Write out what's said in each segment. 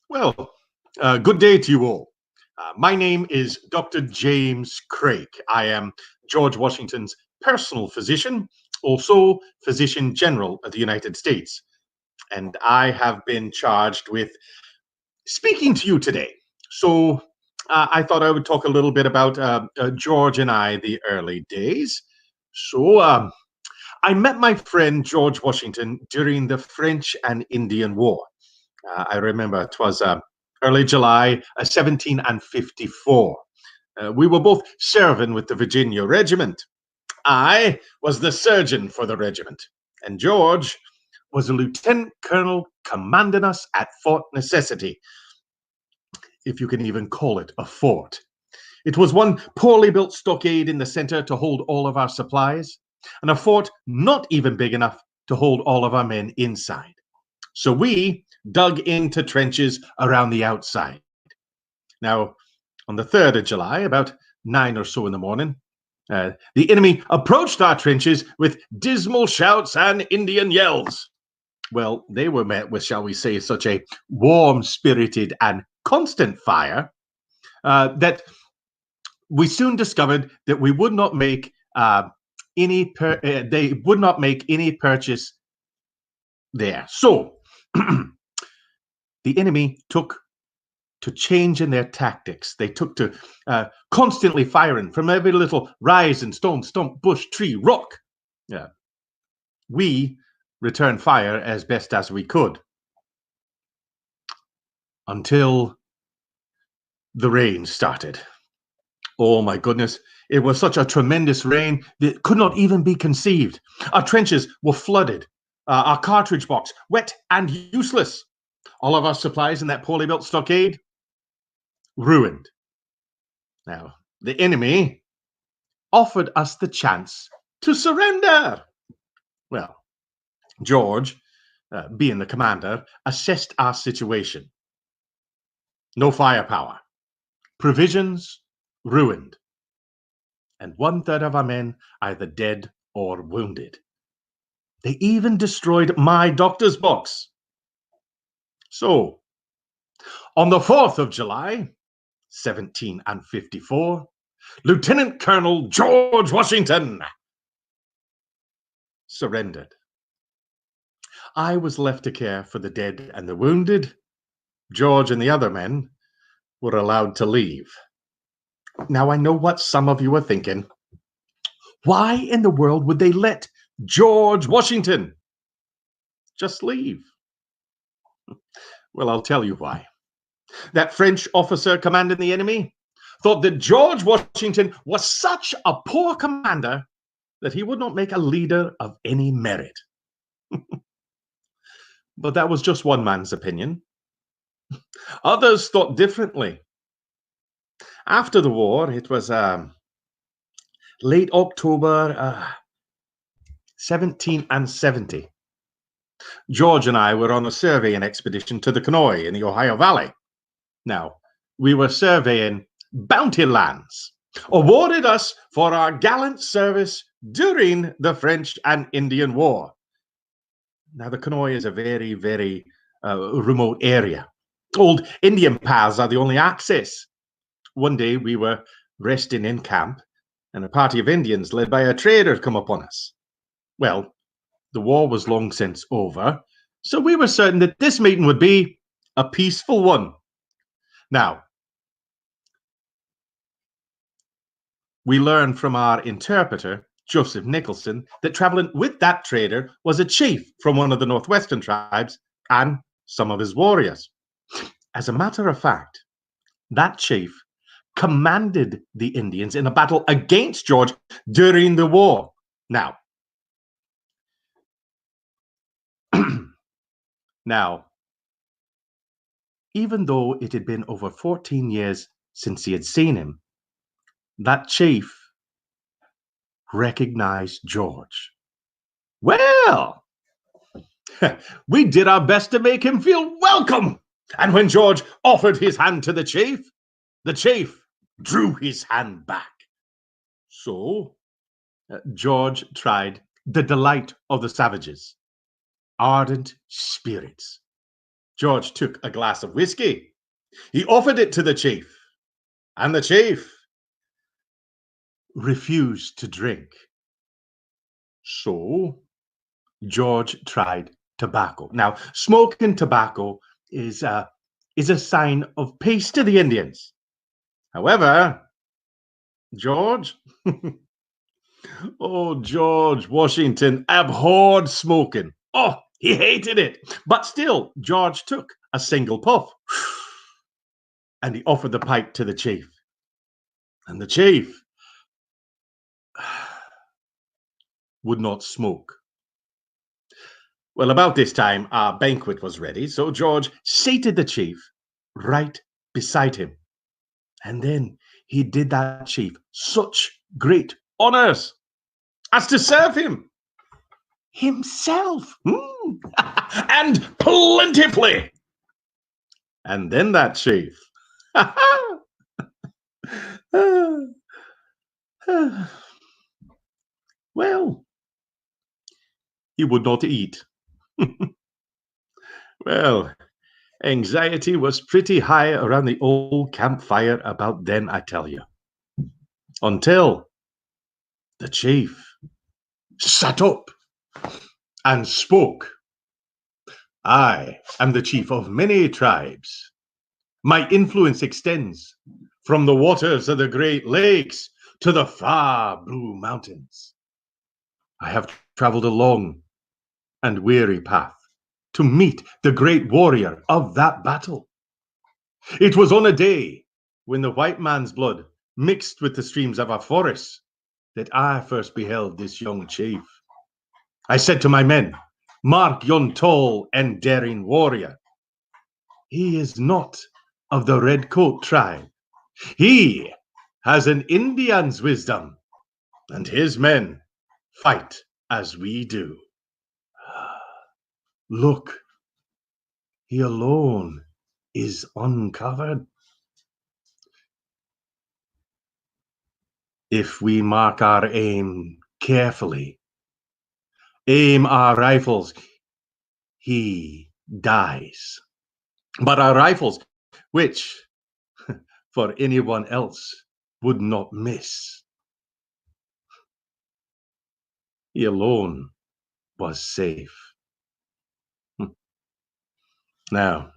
Well, good day to you all. My name is Dr. James Craik. I am George Washington's personal physician, also Physician General of the United States. And I have been charged with speaking to you today. So I thought I would talk a little bit about George and I, the early days. So I met my friend George Washington during the French and Indian War. I remember it was early July 1754. We were both serving with the Virginia Regiment. I was the surgeon for the regiment, and George was a lieutenant colonel commanding us at Fort Necessity, if you can even call it a fort. It was one poorly built stockade in the center to hold all of our supplies, and a fort not even big enough to hold all of our men inside. So we dug into trenches around the outside. Now, on the 3rd of July, about 9 or so in the morning, the enemy approached our trenches with dismal shouts and Indian yells. Well, they were met with, shall we say, such a warm spirited and constant fire that we soon discovered that we would not make they would not make any purchase there. So the enemy took to change in their tactics. They took to constantly firing from every little rise and stone, stump, bush, tree, rock. Yeah. We returned fire as best as we could until the rain started. Oh my goodness. It was such a tremendous rain that could not even be conceived. Our trenches were flooded, our cartridge box wet and useless. All of our supplies in that poorly built stockade ruined. Now, the enemy offered us the chance to surrender. Well, George, being the commander, assessed our situation. No firepower, provisions ruined, and 1/3 of our men either dead or wounded. They even destroyed my doctor's box. So, on the 4th of July, 1754, Lieutenant Colonel George Washington surrendered. I was left to care for the dead and the wounded. George and the other men were allowed to leave. Now, I know what some of you are thinking. Why in the world would they let George Washington just leave? Well, I'll tell you why. That French officer commanding the enemy thought that George Washington was such a poor commander that he would not make a leader of any merit. But that was just one man's opinion. Others thought differently. After the war, it was late October 1770. George and I were on a surveying expedition to the Kenai in the Ohio Valley. Now, we were surveying bounty lands awarded us for our gallant service during the French and Indian War. Now, the Kenai is a very, very remote area. Old Indian paths are the only access. One day we were resting in camp, and a party of Indians led by a trader come upon us. Well, the war was long since over, so we were certain that this meeting would be a peaceful one. Now, we learned from our interpreter, Joseph Nicholson, that traveling with that trader was a chief from one of the northwestern tribes and some of his warriors. As a matter of fact, that chief commanded the Indians in a battle against George during the war. Now, even though it had been over 14 years since he had seen him, that chief recognized George. Well, we did our best to make him feel welcome. And when George offered his hand to the chief drew his hand back. So George tried the delight of the savages, ardent spirits. George took a glass of whiskey. He offered it to the chief, and the chief refused to drink. So George tried tobacco. Now, smoking tobacco is a sign of peace to the Indians. However, George, oh, George Washington abhorred smoking. Oh, he hated it. But still, George took a single puff and he offered the pipe to the chief. And the chief would not smoke. Well, about this time, our banquet was ready, so George seated the chief right beside him. And then he did that chief such great honors as to serve him himself, and plentifully. And then that chief, well, he would not eat. Well, anxiety was pretty high around the old campfire about then, I tell you. Until the chief sat up and spoke. I am the chief of many tribes. My influence extends from the waters of the Great Lakes to the far blue mountains. I have traveled a long and weary path to meet the great warrior of that battle. It was on a day when the white man's blood mixed with the streams of our forests that I first beheld this young chief. I said to my men, mark yon tall and daring warrior. He is not of the Redcoat tribe. He has an Indian's wisdom, and his men fight as we do. Look, he alone is uncovered. If we mark our aim carefully, aim our rifles, he dies. But our rifles, which for anyone else would not miss, he alone was safe. Now,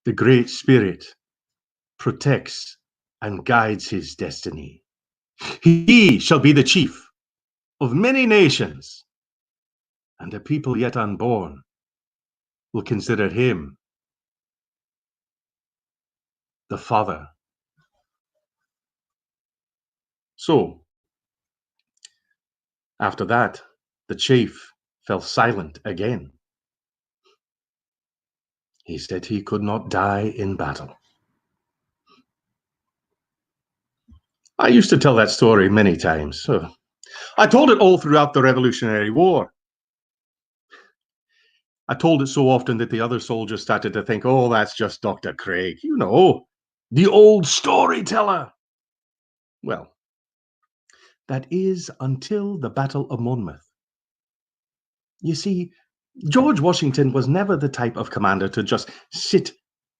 the Great Spirit protects and guides his destiny. He shall be the chief of many nations, and the people yet unborn will consider him the father. So, after that, the chief fell silent again. He said he could not die in battle. I used to tell that story many times. I told it all throughout the Revolutionary War. I told it so often that the other soldiers started to think, oh, that's just Dr. Craik, you know, the old storyteller. Well, that is until the Battle of Monmouth. You see, George Washington was never the type of commander to just sit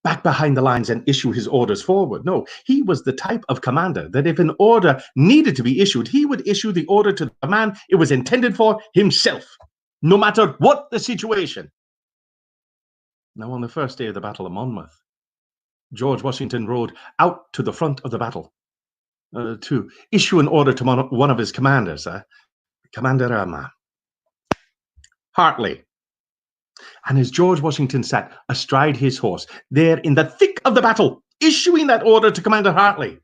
back behind the lines and issue his orders forward. No, he was the type of commander that if an order needed to be issued, he would issue the order to the man it was intended for himself, no matter what the situation. Now, on the first day of the Battle of Monmouth, George Washington rode out to the front of the battle to issue an order to one of his commanders, Commander Hartley. And as George Washington sat astride his horse, there in the thick of the battle, issuing that order to Commander Hartley,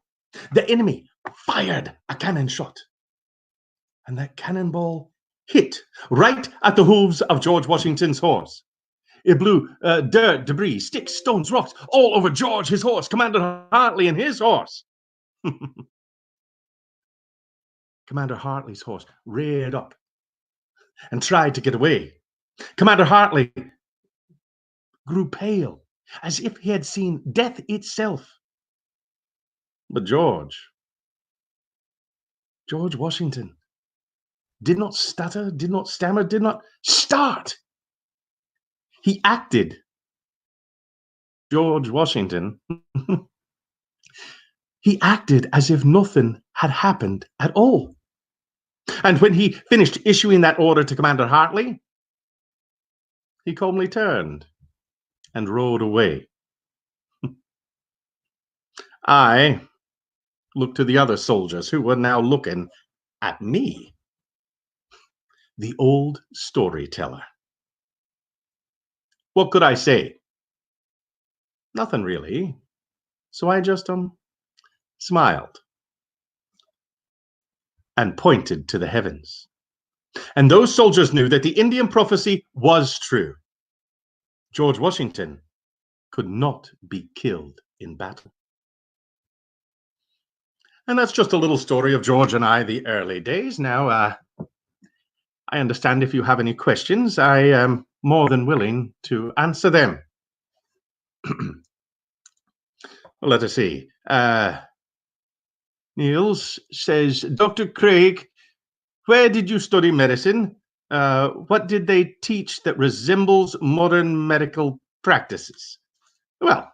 the enemy fired a cannon shot. And that cannonball hit right at the hooves of George Washington's horse. It blew dirt, debris, sticks, stones, rocks all over George, his horse, Commander Hartley and his horse. Commander Hartley's horse reared up and tried to get away. Commander Hartley grew pale, as if he had seen death itself. But George Washington did not stutter, did not stammer, did not start. He acted, George Washington, he acted as if nothing had happened at all. And when he finished issuing that order to Commander Hartley, he calmly turned and rode away. I looked to the other soldiers who were now looking at me, the old storyteller. What could I say? Nothing really. So I just smiled and pointed to the heavens. And those soldiers knew that the Indian prophecy was true. George Washington could not be killed in battle. And that's just a little story of George and I, the early days. Now, I understand if you have any questions, I am more than willing to answer them. Well, let us see. Niels says, Dr. Craik, where did you study medicine? What did they teach that resembles modern medical practices? Well,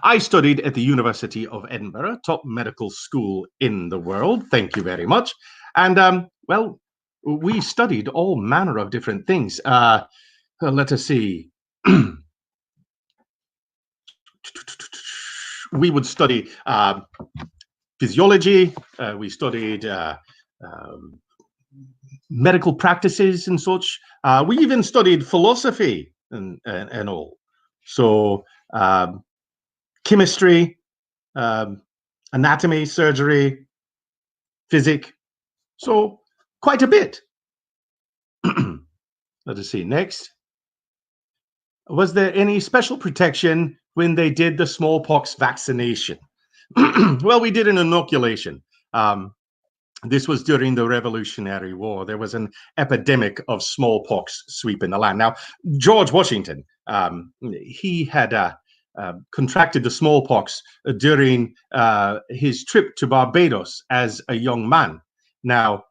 I studied at the University of Edinburgh, top medical school in the world. Thank you very much. And, well, we studied all manner of different things. Let us see. We would study physiology. We studied medical practices and such. We even studied philosophy and all. So chemistry, anatomy, surgery, physics. So quite a bit. Let us see. Next. Was there any special protection when they did the smallpox vaccination? Well, we did an inoculation. This was during the Revolutionary War. There was an epidemic of smallpox sweeping the land. Now, George Washington, he had contracted the smallpox during his trip to Barbados as a young man. Now,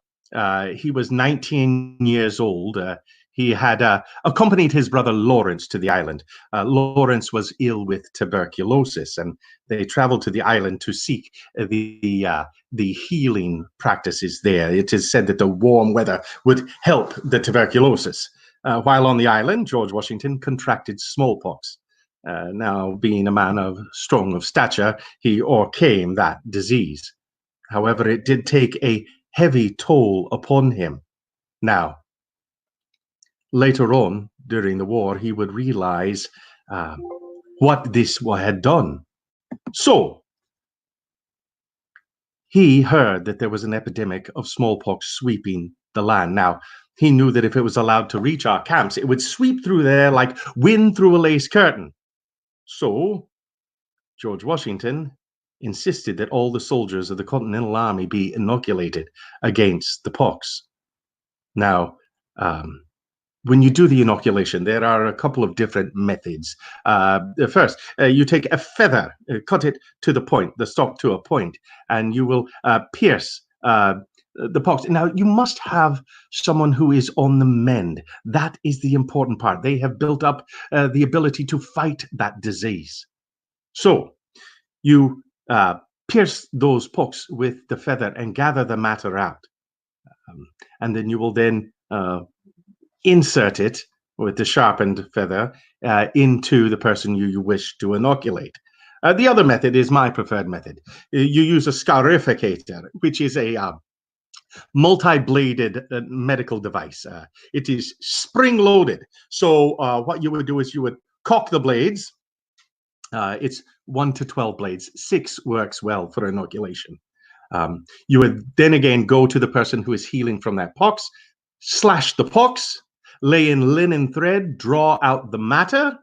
he was 19 years old. He had accompanied his brother Lawrence to the island. Lawrence was ill with tuberculosis, and they traveled to the island to seek the healing practices there. It is said that the warm weather would help the tuberculosis. While on the island, George Washington contracted smallpox. Now, being a man strong of stature, he overcame that disease. However, it did take a heavy toll upon him. Now, later on, during the war, he would realize what this had done. So, he heard that there was an epidemic of smallpox sweeping the land. Now, he knew that if it was allowed to reach our camps, it would sweep through there like wind through a lace curtain. So, George Washington insisted that all the soldiers of the Continental Army be inoculated against the pox. Now, when you do the inoculation, there are a couple of different methods. First, you take a feather, cut it to the point, the stalk to a point, and you will pierce the pox. Now, you must have someone who is on the mend. That is the important part. They have built up the ability to fight that disease. So, you pierce those pox with the feather and gather the matter out. And then you will then insert it with the sharpened feather into the person you wish to inoculate. The other method is my preferred method. You use a scarificator, which is a multi-bladed medical device. It is spring-loaded. So what you would do is you would cock the blades. It's 1 to 12 blades. 6 works well for inoculation. You would then again go to the person who is healing from that pox, slash the pox, lay in linen thread, draw out the matter,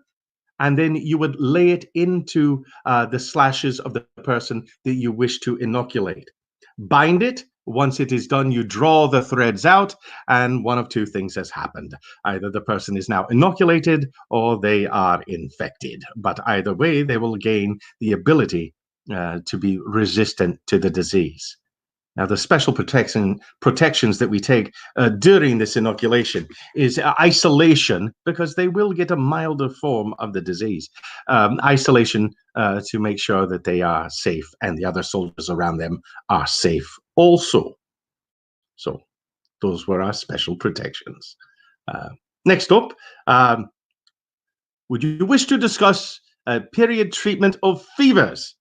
and then you would lay it into the slashes of the person that you wish to inoculate. Bind it. Once it is done, you draw the threads out, and one of two things has happened. Either the person is now inoculated or they are infected. But either way, they will gain the ability to be resistant to the disease. Now, the special protections that we take during this inoculation is isolation, because they will get a milder form of the disease. Isolation to make sure that they are safe and the other soldiers around them are safe also. So those were our special protections. Next up, would you wish to discuss period treatment of fevers?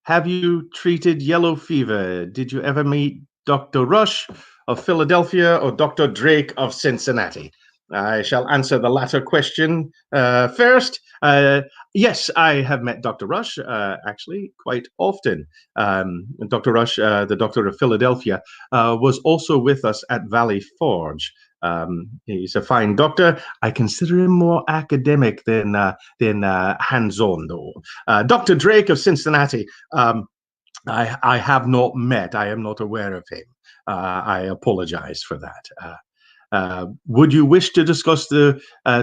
Have you treated yellow fever? Did you ever meet Dr. Rush of Philadelphia or Dr. Drake of Cincinnati? I shall answer the latter question first. Yes, I have met Dr. Rush actually quite often. Dr. Rush, the doctor of Philadelphia, was also with us at Valley Forge. He's a fine doctor. I consider him more academic than hands-on, though. Dr. Drake of Cincinnati, I have not met. I am not aware of him. I apologize for that. Would you wish to discuss the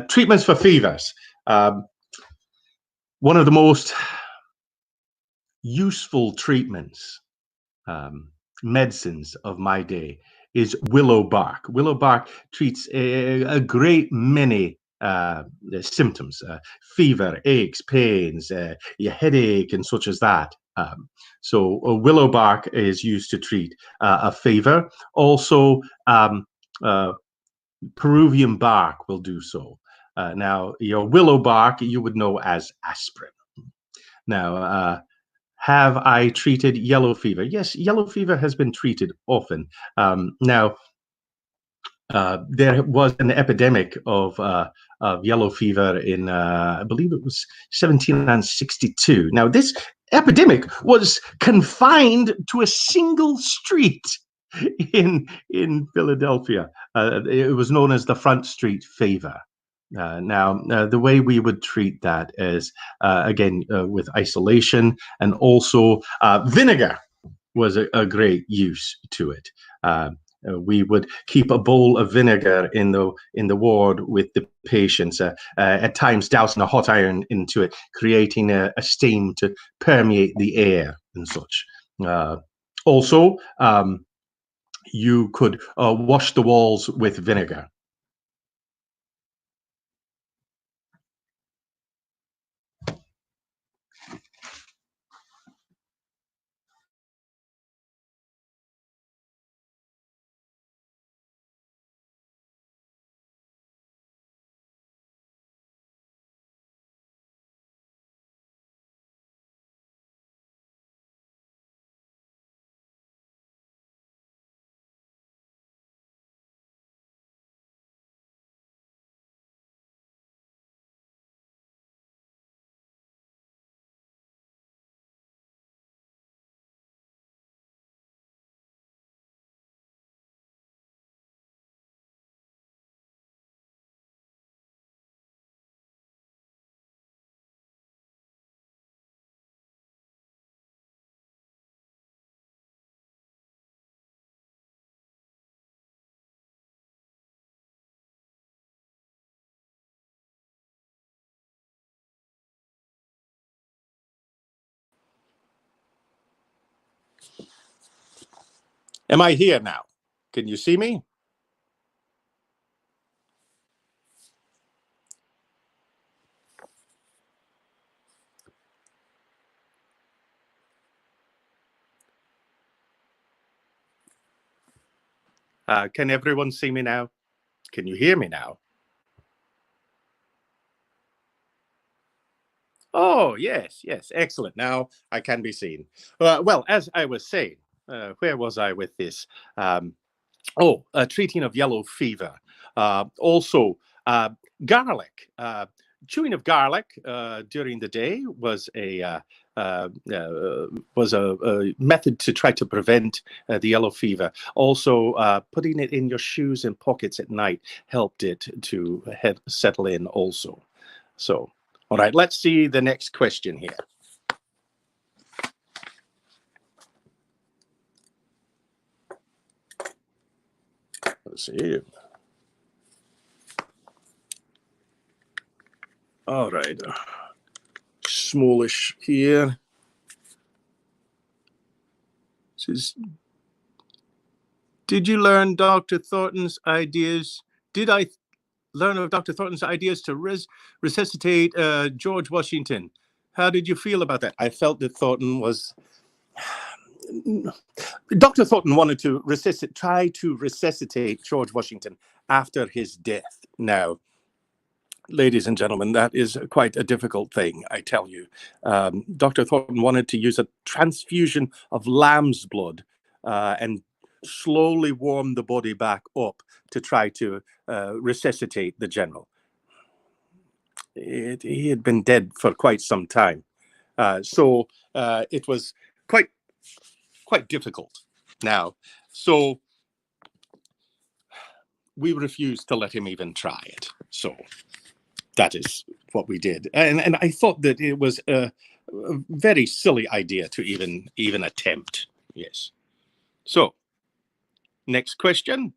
treatments for fevers? One of the most useful treatments, medicines of my day, is willow bark. Willow bark treats a great many symptoms, fever, aches, pains, your headache, and such as that. So willow bark is used to treat a fever. Also, Peruvian bark will do so. Now, your willow bark you would know as aspirin. Now, have I treated yellow fever? Yes, yellow fever has been treated often. Now, there was an epidemic of yellow fever in, I believe it was 1762. Now, this epidemic was confined to a single street in Philadelphia. It was known as the Front Street Fever. Now, the way we would treat that is, again, with isolation, and also vinegar was a great use to it. We would keep a bowl of vinegar in the ward with the patients, at times dousing a hot iron into it, creating a steam to permeate the air and such. Also, you could wash the walls with vinegar. Am I here now? Can you see me? Can everyone see me now? Can you hear me now? Oh, yes, yes, excellent. Now I can be seen. Well, as I was saying, where was I with this? Treating of yellow fever. Also, garlic. Chewing of garlic during the day was a method to try to prevent the yellow fever. Also, putting it in your shoes and pockets at night helped it to settle in also. So, all right, let's see the next question here. Let's see. All right. Smallish here. Did you learn Dr. Thornton's ideas? Did I learn of Dr. Thornton's ideas to resuscitate George Washington? How did you feel about that? I felt that Thornton was... Dr. Thornton wanted to try to resuscitate George Washington after his death. Now, ladies and gentlemen, that is quite a difficult thing, I tell you. Dr. Thornton wanted to use a transfusion of lamb's blood and slowly warm the body back up to try to resuscitate the general. He had been dead for quite some time. So it was quite difficult. Now, so we refused to let him even try it. So that is what we did. And I thought that it was a very silly idea to even attempt. Yes. So, next question.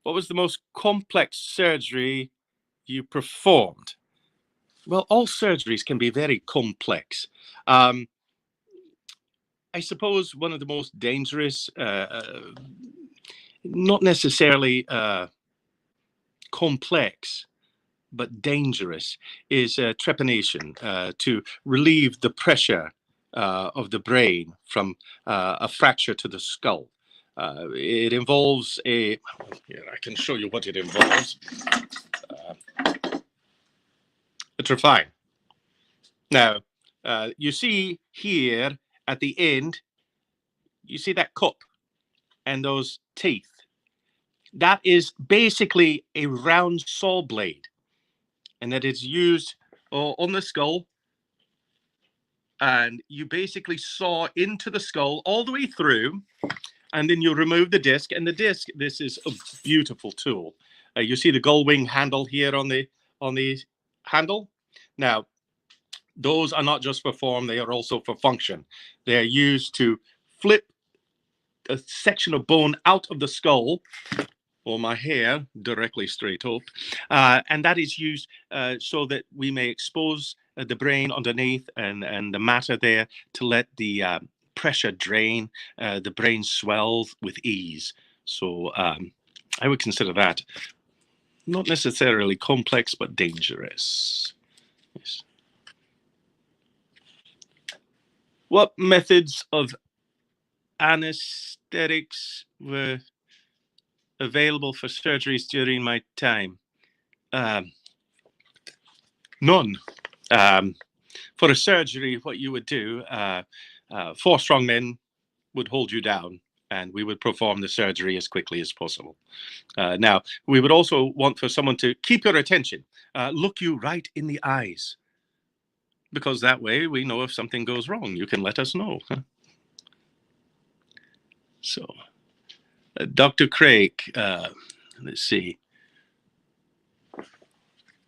What was the most complex surgery you performed? Well, all surgeries can be very complex. I suppose one of the most dangerous, not necessarily complex, but dangerous, is trepanation, to relieve the pressure of the brain from a fracture to the skull. It involves here, I can show you what it involves. A trephine. Now, you see here at the end, you see that cup and those teeth. That is basically a round saw blade, and that is used on the skull, and you basically saw into the skull all the way through, and then you remove the disc, and the disc, this is a beautiful tool. You see the gull wing handle here on the handle. Now, those are not just for form, they are also for function. They are used to flip a section of bone out of the skull, or my hair directly straight up, and that is used so that we may expose the brain underneath and the matter there to let the pressure drain, the brain swells with ease. So I would consider that not necessarily complex, but dangerous. Yes. What methods of anesthetics were available for surgeries during my time? None. For a surgery, what you would do, 4 strong men would hold you down, and we would perform the surgery as quickly as possible. Now, we would also want for someone to keep your attention, look you right in the eyes, because that way we know if something goes wrong. You can let us know. So, Dr. Craik, let's see.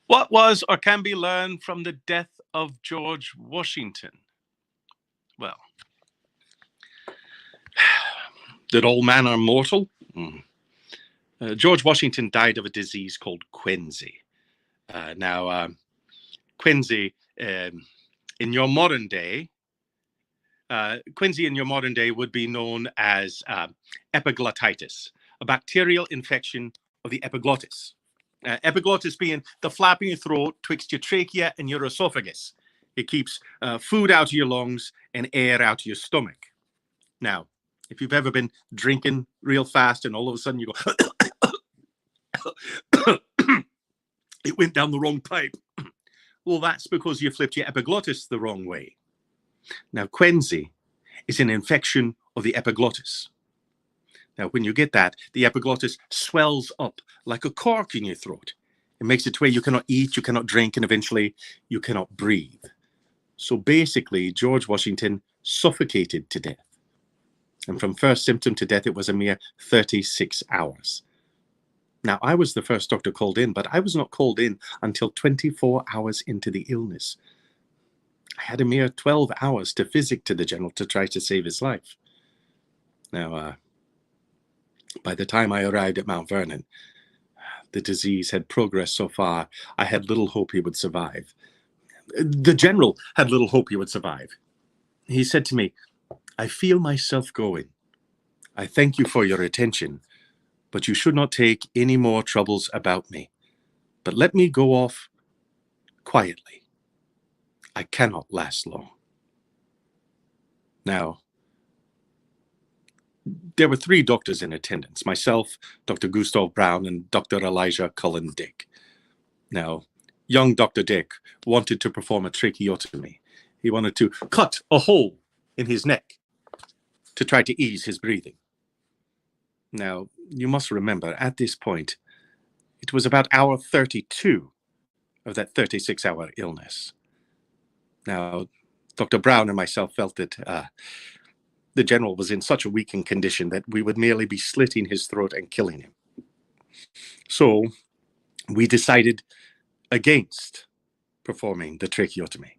What was or can be learned from the death of George Washington? Well, that all men are mortal. George Washington died of a disease called quinsy. Now, quinsy in your modern day, would be known as epiglottitis, a bacterial infection of the epiglottis. Epiglottis being the flap in your throat twixt your trachea and your esophagus. It keeps food out of your lungs and air out of your stomach. Now, if you've ever been drinking real fast and all of a sudden you go, it went down the wrong pipe. Well, that's because you flipped your epiglottis the wrong way. Now, quinsy is an infection of the epiglottis. Now, when you get that, the epiglottis swells up like a cork in your throat. It makes it to where you cannot eat, you cannot drink, and eventually you cannot breathe. So basically, George Washington suffocated to death. And from first symptom to death, it was a mere 36 hours. Now, I was the first doctor called in, but I was not called in until 24 hours into the illness. I had a mere 12 hours to physic to the general to try to save his life. Now, by the time I arrived at Mount Vernon, the disease had progressed so far, I had little hope he would survive. The general had little hope he would survive. he said to me, "I feel myself going. I thank you for your attention, but you should not take any more troubles about me. But let me go off quietly. I cannot last long." Now, there were 3 doctors in attendance, myself, Dr. Gustav Brown, and Dr. Elijah Cullen Dick. Now, young Dr. Dick wanted to perform a tracheotomy. He wanted to cut a hole in his neck to try to ease his breathing. Now, you must remember, at this point, it was about hour 32 of that 36-hour illness. Now, Dr. Brown and myself felt that the general was in such a weakened condition that we would merely be slitting his throat and killing him. So we decided against performing the tracheotomy.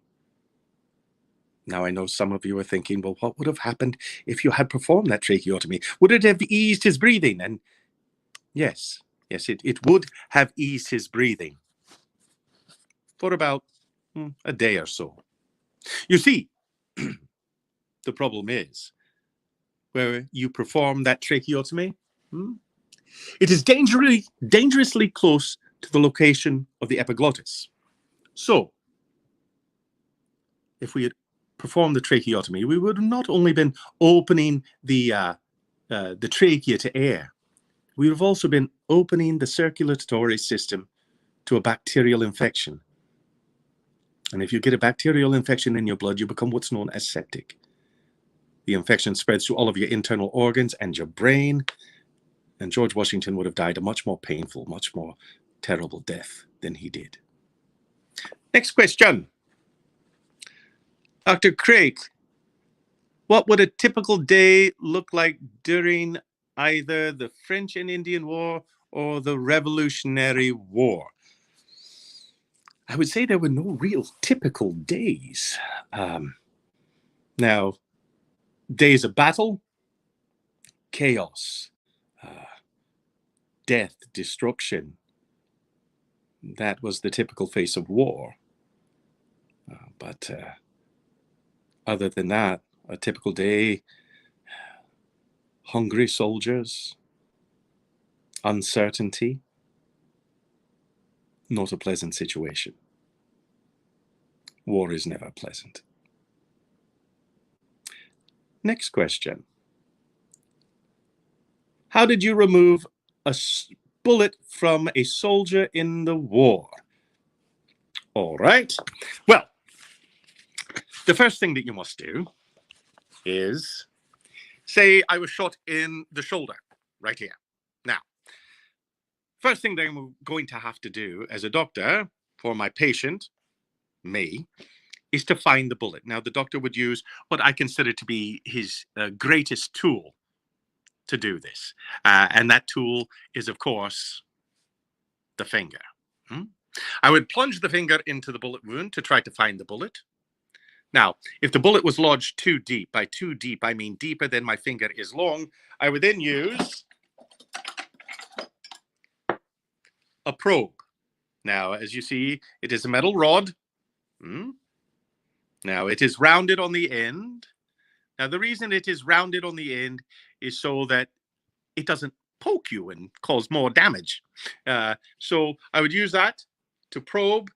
Now, I know some of you are thinking, well, what would have happened if you had performed that tracheotomy? Would it have eased his breathing? And yes, it would have eased his breathing for about a day or so. You see, the problem is, where you perform that tracheotomy, it is dangerously close to the location of the epiglottis. So, if we had performed the tracheotomy, we would have not only been opening the trachea to air, we would have also been opening the circulatory system to a bacterial infection. And if you get a bacterial infection in your blood, you become what's known as septic. The infection spreads to all of your internal organs and your brain, and George Washington would have died a much more painful, much more terrible death than he did. Next question. Dr. Craik, what would a typical day look like during either the French and Indian War or the Revolutionary War? I would say there were no real typical days. Now, days of battle, chaos, death, destruction. That was the typical face of war. But other than that, a typical day, hungry soldiers, uncertainty, not a pleasant situation. War is never pleasant. Next question. How did you remove a bullet from a soldier in the war? All right. Well, the first thing that you must do is, say I was shot in the shoulder, right here. Now, first thing that I'm going to have to do as a doctor for my patient, me, is to find the bullet. Now, the doctor would use what I consider to be his greatest tool to do this. And that tool is, of course, the finger. I would plunge the finger into the bullet wound to try to find the bullet. Now, if the bullet was lodged too deep, by too deep, I mean deeper than my finger is long, I would then use a probe. Now, as you see, it is a metal rod. Now, it is rounded on the end. Now, the reason it is rounded on the end is so that it doesn't poke you and cause more damage. So I would use that to probe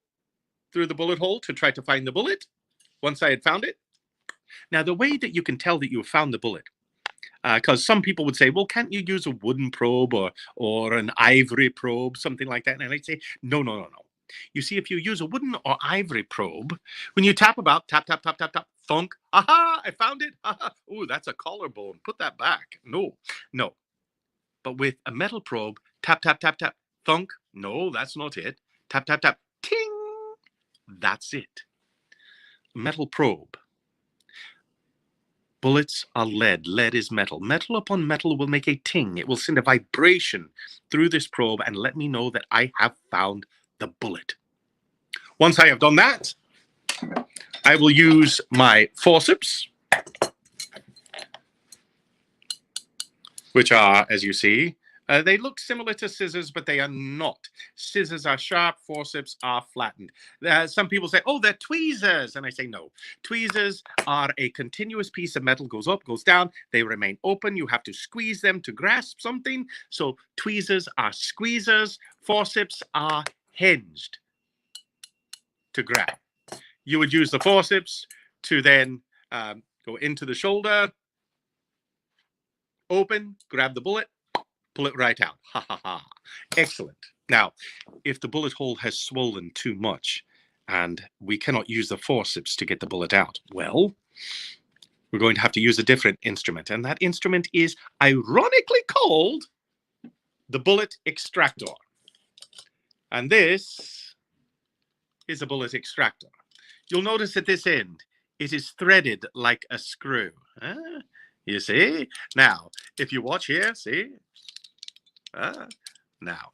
through the bullet hole to try to find the bullet once I had found it. Now, the way that you can tell that you have found the bullet, because some people would say, well, can't you use a wooden probe or an ivory probe, something like that? And I'd say, no. You see, if you use a wooden or ivory probe, when you tap about, tap, thunk, aha, I found it. Ooh, that's a collarbone. Put that back. No. But with a metal probe, tap, thunk. No, that's not it. Tap, ting. That's it. Metal probe. Bullets are lead. Lead is metal. Metal upon metal will make a ting. It will send a vibration through this probe and let me know that I have found the bullet. Once I have done that, I will use my forceps, which are, as you see, They look similar to scissors, but they are not. Scissors are sharp, forceps are flattened. Some people say, oh, they're tweezers. And I say, no. Tweezers are a continuous piece of metal, goes up, goes down. They remain open. You have to squeeze them to grasp something. So tweezers are squeezers. Forceps are hinged to grab. You would use the forceps to then go into the shoulder, open, grab the bullet, pull it right out. Ha ha ha. Excellent. Now, if the bullet hole has swollen too much and we cannot use the forceps to get the bullet out, well, we're going to have to use a different instrument. And that instrument is ironically called the bullet extractor. And this is a bullet extractor. You'll notice at this end, it is threaded like a screw. You see? Now, if you watch here, see? Now,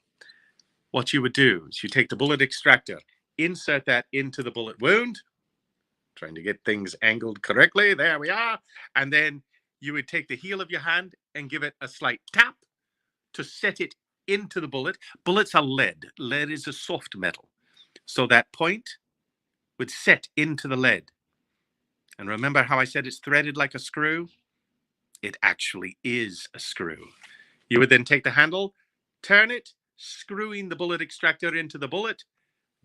what you would do is you take the bullet extractor, insert that into the bullet wound, trying to get things angled correctly. There we are. And then you would take the heel of your hand and give it a slight tap to set it into the bullet. Bullets are lead. Lead is a soft metal. So that point would set into the lead. And remember how I said it's threaded like a screw? It actually is a screw. You would then take the handle, turn it, screwing the bullet extractor into the bullet,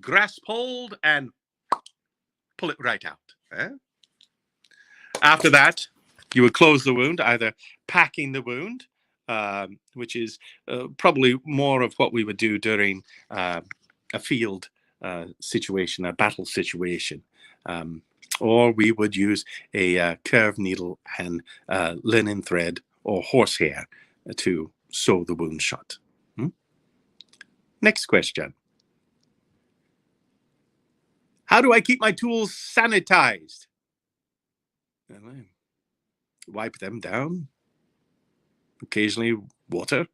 grasp hold, and pull it right out. After that, you would close the wound, either packing the wound, which is probably more of what we would do during a field situation, a battle situation. Or we would use a curved needle and linen thread or horsehair to sew the wound shut. Next question. How do I keep my tools sanitized? Wipe them down. Occasionally water.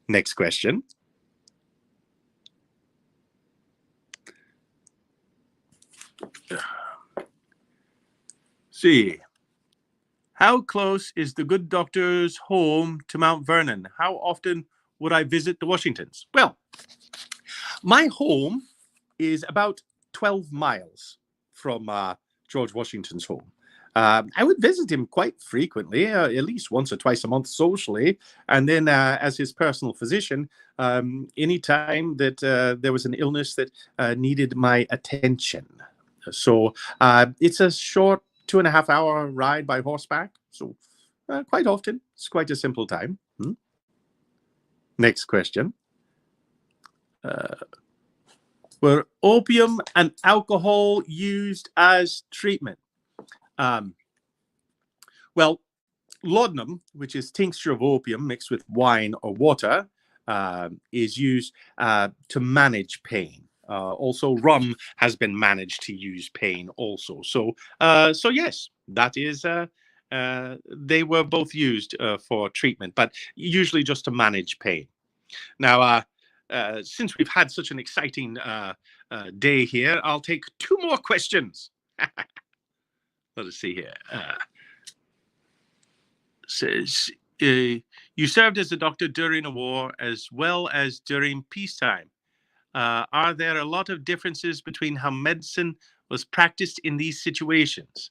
Next question. See. How close is the good doctor's home to Mount Vernon? How often would I visit the Washingtons? Well, my home is about 12 miles from George Washington's home. I would visit him quite frequently, at least once or twice a month socially. And then as his personal physician, anytime that there was an illness that needed my attention. So it's a short 2.5-hour ride by horseback. So quite often, it's quite a simple time. Next question. Were opium and alcohol used as treatment? Well, laudanum, which is tincture of opium mixed with wine or water, is used to manage pain. Also, rum has been managed to use pain also. So yes, that is, they were both used for treatment, but usually just to manage pain. Now, since we've had such an exciting day here, I'll take 2 more questions. Let us see here. Says, you served as a doctor during a war as well as during peacetime. Are there a lot of differences between how medicine was practiced in these situations?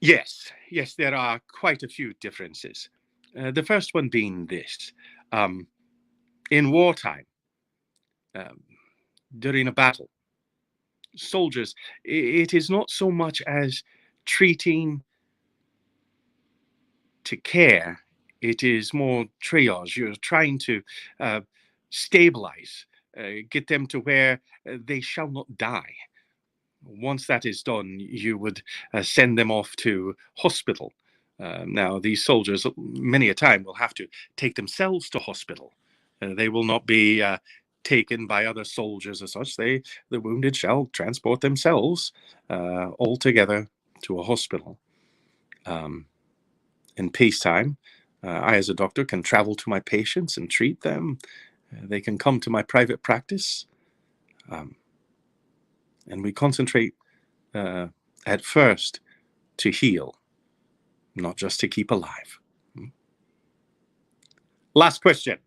Yes, there are quite a few differences. The first one being this. In wartime, during a battle, soldiers, it is not so much as treating to care, it is more triage. You're trying to stabilize, get them to where they shall not die. Once that is done, you would send them off to hospital. Now, these soldiers, many a time, will have to take themselves to hospital. They will not be taken by other soldiers as such. The wounded shall transport themselves all together to a hospital. In peacetime, I, as a doctor, can travel to my patients and treat them. They can come to my private practice. And we concentrate at first to heal. not just to keep alive. Last question.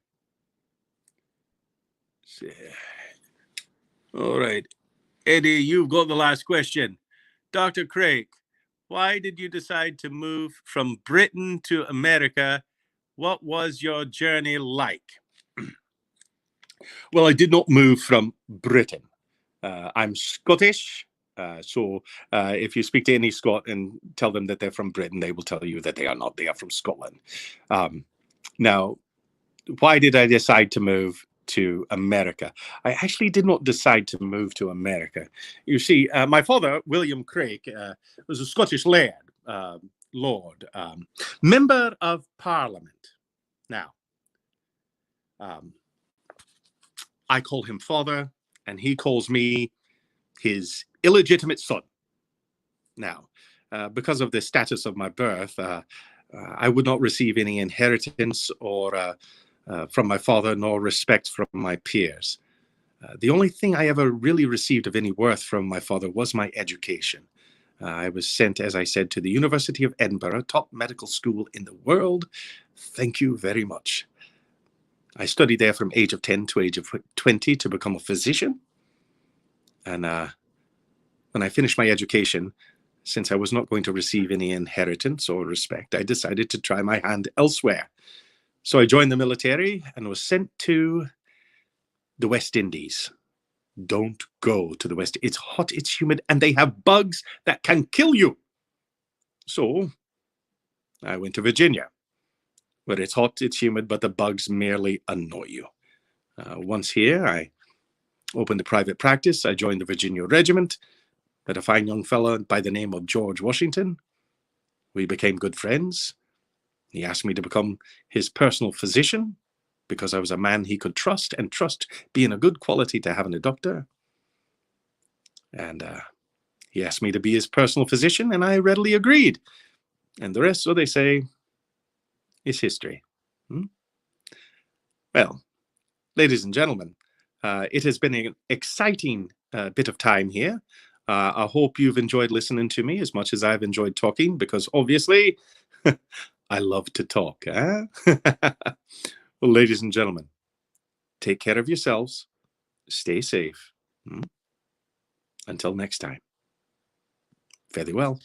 All right. Eddie, you've got the last question. Dr. Craik, why did you decide to move from Britain to America? What was your journey like? Well, I did not move from Britain. I'm Scottish. So if you speak to any Scot and tell them that they're from Britain, they will tell you that they are not. They are from Scotland. Now, why did I decide to move to America? I actually did not decide to move to America. You see, my father, William Craik, was a Scottish laird, lord, member of Parliament. Now, I call him father, and he calls me his illegitimate son. Now, because of the status of my birth, I would not receive any inheritance or from my father, nor respect from my peers. The only thing I ever really received of any worth from my father was my education. I was sent, as I said, to the University of Edinburgh, top medical school in the world. Thank you very much. I studied there from age of 10 to age of 20 to become a physician. And when I finished my education, since I was not going to receive any inheritance or respect, I decided to try my hand elsewhere. So I joined the military and was sent to the West Indies. Don't go to the West. It's hot, it's humid, and they have bugs that can kill you. So I went to Virginia, where it's hot, it's humid, but the bugs merely annoy you. Once here, I opened a private practice. I joined the Virginia Regiment, met a fine young fellow by the name of George Washington. We became good friends. He asked me to become his personal physician because I was a man he could trust, and trust being a good quality to have in a doctor. And he asked me to be his personal physician, and I readily agreed. And the rest, so they say, is history. Well, ladies and gentlemen, it has been an exciting bit of time here. I hope you've enjoyed listening to me as much as I've enjoyed talking, because obviously I love to talk. Well, ladies and gentlemen, take care of yourselves. Stay safe. Until next time. Very well.